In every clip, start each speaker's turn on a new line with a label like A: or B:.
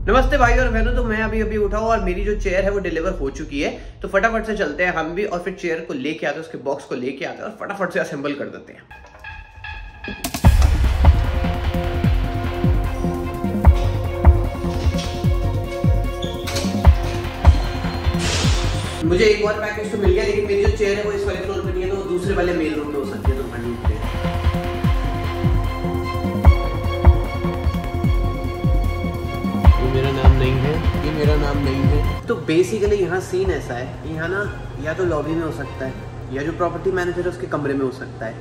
A: नमस्ते भाई और बहनों, तो मैं अभी उठा हूँ और मेरी जो चेयर है वो डिलीवर हो चुकी है। तो फटाफट से चलते हैं हम भी और फिर चेयर को लेके आते हैं, उसके बॉक्स को लेके आते हैं और फटाफट से असेंबल कर देते हैं। मुझे एक और पैकेज तो मिल गया, लेकिन मेरी जो चेयर है वो इस वाले फ्लोर पे नहीं है, तो वो दूसरे वाले मेल रूम में हो सकती है। तो मेरा नाम नहीं है, ये मेरा नाम नहीं है। तो बेसिकली यहाँ सीन ऐसा है, यहाँ ना या तो लॉबी में हो सकता है, या जो प्रॉपर्टी मैनेजर है उसके कमरे में हो सकता है,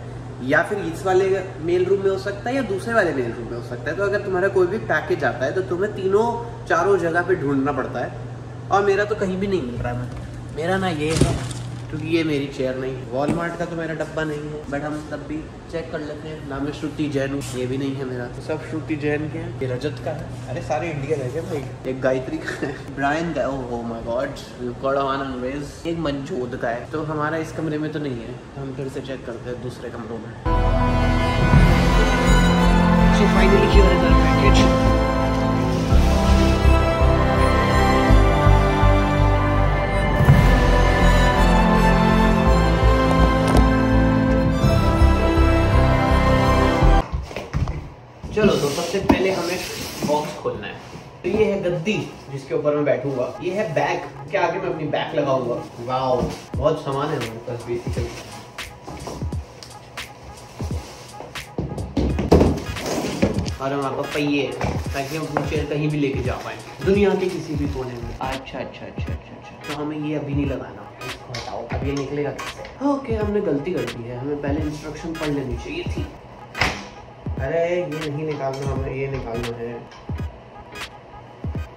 A: या फिर इस वाले मेल रूम में हो सकता है, या दूसरे वाले मेल रूम में हो सकता है। तो अगर तुम्हारा कोई भी पैकेज आता है तो तुम्हें तीनों चारों जगह पे ढूंढना पड़ता है, और मेरा तो कहीं भी नहीं मिल रहा है। मेरा ना ये है, क्योंकि ये मेरी चेयर नहीं है। वॉलमार्ट का तो मेरा डब्बा नहीं है, बट हम तब भी चेक कर लेते हैं। नाम है श्रुति जैन, ये भी नहीं है मेरा। तो सब श्रुति जैन के हैं। ये रजत का है, अरे सारे इंडियन है क्या भाई। एक गायत्री का है, ब्रायन का, ओह माय गॉड, एक मंजोद का है। तो हमारा इस कमरे में तो नहीं है, तो हम फिर से चेक करते हैं दूसरे कमरों में। So finally here is our package. चलो, तो सबसे पहले हमें बॉक्स खोलना है। तो ये है गद्दी जिसके ऊपर मैं बैठूंगा, ये है बैग के आगे मैं अपनी बैग लगाऊंगा। वाओ, बहुत सामान है मेरे पास बेसिकली। और हमारे पास पहिए हैं ताकि हम अपनी चेयर कहीं भी लेके जा पाए, दुनिया के किसी भी कोने में। अच्छा। तो हमें ये अभी नहीं लगाना, इसको हटाओ। अब ये निकलेगा कैसे? ओके, हमने गलती कर दी है, हमें पहले इंस्ट्रक्शन पढ़ लेनी चाहिए थी। अरे ये नहीं निकालना, हमें ये निकालना है।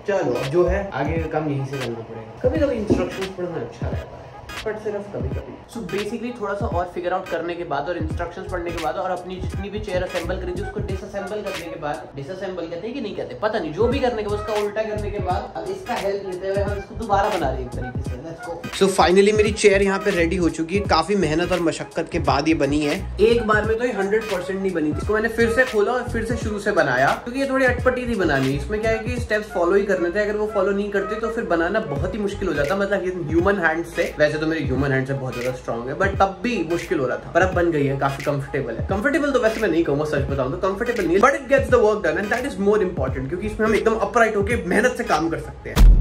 A: चलो, अब जो है आगे का काम यहीं से करना पड़ेगा। कभी कभी इंस्ट्रक्शंस पढ़ना अच्छा रहता है, बट सिर्फ कभी कभी। सो बेसिकली थोड़ा सा और फिगर आउट करने के बाद और इंस्ट्रक्शंस पढ़ने के बाद और अपनी जितनी भी चेयर असेंबल करी थी उसको डिसअसेंबल करने के बाद, डिसअसेंबल कहते हैं कि नहीं कहते पता नहीं, जो भी करने के बाद उसका उल्टा करने के बाद अब इसका हेल्प लेते हुए हम इसको दोबारा बना रहे हैं एक तरीके से। Let's go. सो फाइनली मेरी चेयर यहाँ पे रेडी हो चुकी है। काफी मेहनत और मशक्कत के बाद ये बनी है। एक बार में तो ये 100% नहीं बनी थी। इसको मैंने फिर से खोला और फिर से शुरू से बनाया, क्योंकि ये थोड़ी अटपटी थी बनानी। इसमें क्या है कि स्टेप्स फॉलो ही करने थे, अगर वो फॉलो नहीं करते तो फिर बनाना बहुत ही मुश्किल हो जाता। मतलब ह्यूमन हैंड से, वैसे तो मेरे ह्यूमन हैंड से बहुत ज्यादा स्ट्रॉन्ग है, बट तब भी मुश्किल हो रहा था। पर अब बन गई है, काफी कंफर्टेबल है। कंफर्टेबल तो वैसे मैं नहीं कहूँगा, सच बताऊं तो कंफर्टेबल नहीं है, but it gets the work done and that is more important, क्योंकि इसमें हम एकदम अपराइट होकर मेहनत से काम कर सकते हैं।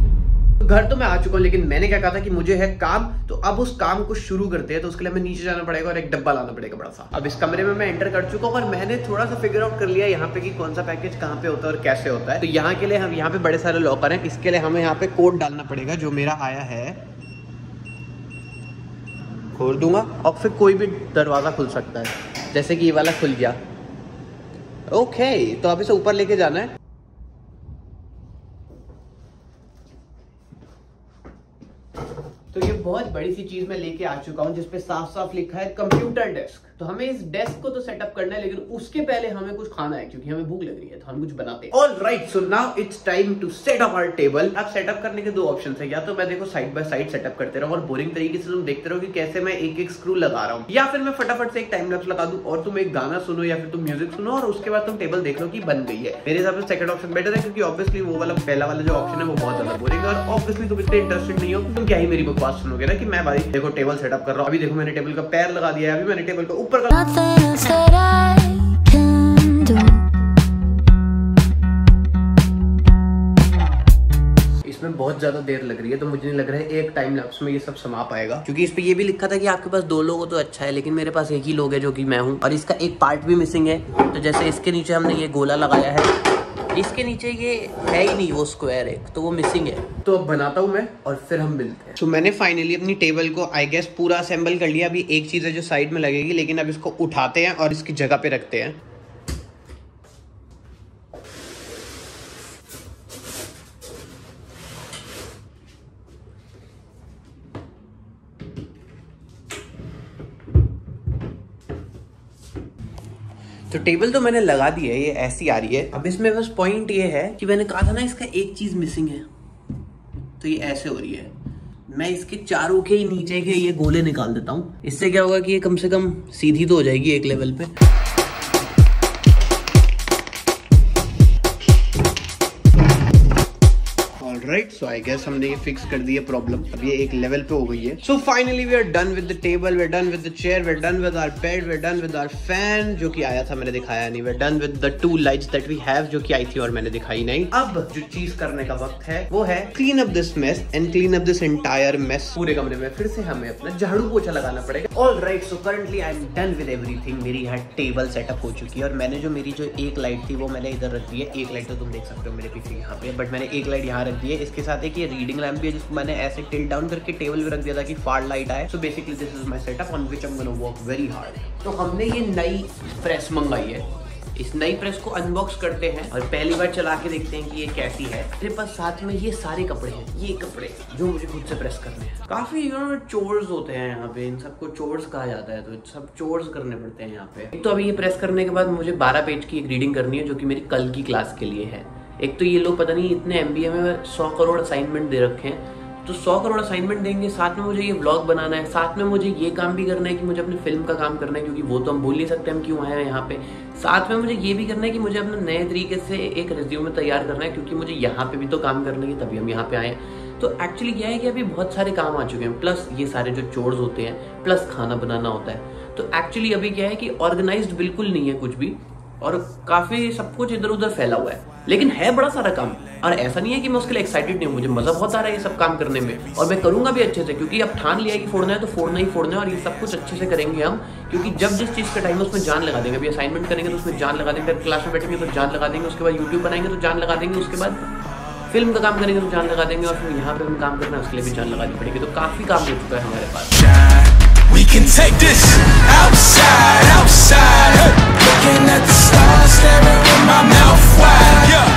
A: घर तो मैं आ चुका हूँ, लेकिन मैंने क्या कहा था कि मुझे है काम, तो अब उस काम को शुरू करते हैं। तो उसके लिए हमें नीचे जाना पड़ेगा और एक डब्बा लाना पड़ेगा बड़ा सा। अब इस कमरे में मैं एंटर कर चुका हूँ और मैंने थोड़ा सा फिगर आउट कर लिया यहाँ पे कि कौन सा पैकेज कहाँ पे होता है और कैसे होता है। तो यहाँ के लिए हम यहाँ पे बड़े सारे लॉकर हैं, इसके लिए हमें यहाँ पे कोड डालना पड़ेगा। जो मेरा आया है खोल दूंगा और फिर कोई भी दरवाजा खुल सकता है, जैसे कि ये वाला खुल गया। ओके, तो अब इसे ऊपर लेके जाना है। तो ये बहुत बड़ी सी चीज मैं लेके आ चुका हूँ, जिसपे साफ साफ लिखा है कंप्यूटर डेस्क। तो हमें इस डेस्क को तो सेटअप करना है, लेकिन उसके पहले हमें कुछ खाना है, क्योंकि हमें भूख लग रही है, तो हम कुछ बनाते हैं। Alright, so now it's time to set up our table. अब सेटअप करने के दो ऑप्शन है, या तो मैं देखो साइड बाय साइड सेटअप करते रहो और बोरिंग तरीके से तुम देखते रहो कि कैसे मैं एक एक स्क्रू लगा रहा हूँ, या फिर मैं फटाफट से एक टाइम लैप्स लगा दूं और तुम एक गाना सुनो या फिर तुम म्यूजिक सुनो और उसके बाद तुम टेबल देख लो कि बन गई है। मेरे हिसाब से सेकंड ऑप्शन बेटर है, क्योंकि ऑब्वियसली वो वाला पहला वाला जो ऑप्शन है वो बहुत ज्यादा बोरिंग है, और ऑब्वियसली तुम इतने इंटरेस्टेड नहीं हो, तुम क्या ही मेरी बकवास सुनोगे ना कि मैं भाई देखो टेबल सेटअप कर रहा हूँ। अभी देखो मैंने टेबल का पैर लगा दिया है, अभी मैंने टेबल का ऊपर का इसमें बहुत ज्यादा देर लग रही है, तो मुझे नहीं लग रहा है एक टाइम लैप्स में ये सब समा पाएगा, क्योंकि इस पे ये भी लिखा था कि आपके पास 2 लोग हो तो अच्छा है, लेकिन मेरे पास एक ही लोग है जो कि मैं हूँ, और इसका एक पार्ट भी मिसिंग है। तो जैसे इसके नीचे हमने ये गोला लगाया है, इसके नीचे ये है ही नहीं वो स्क्वायर एक, तो वो मिसिंग है। तो अब बनाता हूँ मैं और फिर हम मिलते हैं। तो मैंने फाइनली अपनी टेबल को आई गेस पूरा असेंबल कर लिया। अभी एक चीज है जो साइड में लगेगी, लेकिन अब इसको उठाते हैं और इसकी जगह पे रखते हैं। तो टेबल तो मैंने लगा दी है, ये ऐसी आ रही है। अब इसमें बस पॉइंट ये है कि मैंने कहा था ना इसका एक चीज मिसिंग है, तो ये ऐसे हो रही है। मैं इसके चारों के नीचे के ये गोले निकाल देता हूँ। इससे क्या होगा कि ये कम से कम सीधी तो हो जाएगी एक लेवल पे। ऑलराइट, सो आई गेस हमने ये फिक्स कर दी है प्रॉब्लम, अब ये एक लेवल पे हो गई है। So finally we are done with the table, we are done with the chair, we are done with our bed, we are done with our fan जो कि आया था मैंने दिखाया नहीं, we are done with the 2 lights that we have जो कि आई थी और मैंने दिखाई नहीं। अब जो चीज करने का वक्त है वो है clean up this mess and clean up this entire mess. पूरे कमरे में फिर से हमें अपना झाड़ू पोछा लगाना पड़ेगा। Alright, so currently I am done with everything. मेरी यहाँ टेबल सेटअप हो चुकी है और मैंने जो मेरी जो एक लाइट थी वो मैंने इधर रख दी है। एक लाइट तो तुम देख सकते हो मेरे पीछे यहाँ पे, बट मैंने एक लाइट यहाँ रख दी है। इसके साथ एक ये रीडिंग लैम्प भी है जिसको मैंने ऐसे टिल्ट डाउन करके टेबल पे रख दिया था कि फार लाइट आए। So basically this is my setup on which I am gonna work very hard. तो हमने ये नई प्रेस मंगाई है, इस नई प्रेस को अनबॉक्स करते हैं और पहली बार चला के देखते हैं कि ये कैसी है। मेरे पास साथ में ये सारे कपड़े हैं, ये कपड़े जो मुझे खुद से प्रेस करने हैं। काफी चोर्स होते हैं यहाँ पे, इन सबको चोर्स कहा जाता है, तो सब चोर्स करने पड़ते हैं यहाँ पे। तो अभी ये प्रेस करने के बाद मुझे 12 पेज की एक रीडिंग करनी है जो कि मेरी कल की क्लास के लिए है। एक तो ये लोग पता नहीं इतने MBA में 100 करोड़ असाइनमेंट दे रखे हैं, तो 100 करोड़ असाइनमेंट देंगे, साथ में मुझे ये व्लॉग बनाना है, साथ में मुझे ये काम भी करना है कि मुझे अपनी फिल्म का काम करना है, क्योंकि वो तो हम भूल नहीं सकते हम क्यों आए हैं यहाँ पे। साथ में मुझे ये भी करना है कि मुझे अपने नए तरीके से एक रिज्यूमे तैयार करना है, क्योंकि मुझे यहाँ पे भी तो काम करना है, तभी हम यहाँ पे आए हैं। तो एक्चुअली क्या है कि अभी बहुत सारे काम आ चुके हैं, प्लस ये सारे जो चोर्स होते हैं, प्लस खाना बनाना होता है। तो एक्चुअली अभी क्या है कि ऑर्गेनाइज्ड बिल्कुल नहीं है कुछ भी, और काफी सब कुछ इधर उधर फैला हुआ है, लेकिन है बड़ा सारा काम। और ऐसा नहीं है कि मैं उसके लिए एक्साइटेड नहीं हूँ, मुझे मजा बहुत आ रहा है ये सब काम करने में, और मैं करूंगा भी अच्छे से, क्योंकि अब ठान लिया है कि फोड़ना है तो फोड़ना ही फोड़ना है, और ये सब कुछ अच्छे से करेंगे हम। क्योंकि जब जिस चीज का टाइम है उसमें जान लगा देंगे। अभी असाइनमेंट करेंगे तो उसमें जान लगा देंगे, क्लास में बैठेंगे तो जान लगा देंगे, उसके बाद यूट्यूब बनाएंगे तो जान लगा देंगे, उसके बाद फिल्म का काम करेंगे तो जान लगा देंगे, और फिर यहाँ पे हम काम करना है उसके लिए भी जान लगानी पड़ेगी। तो काफी काम हो चुका है हमारे पास। We can take this outside, outside. Looking at the stars, staring with my mouth wide.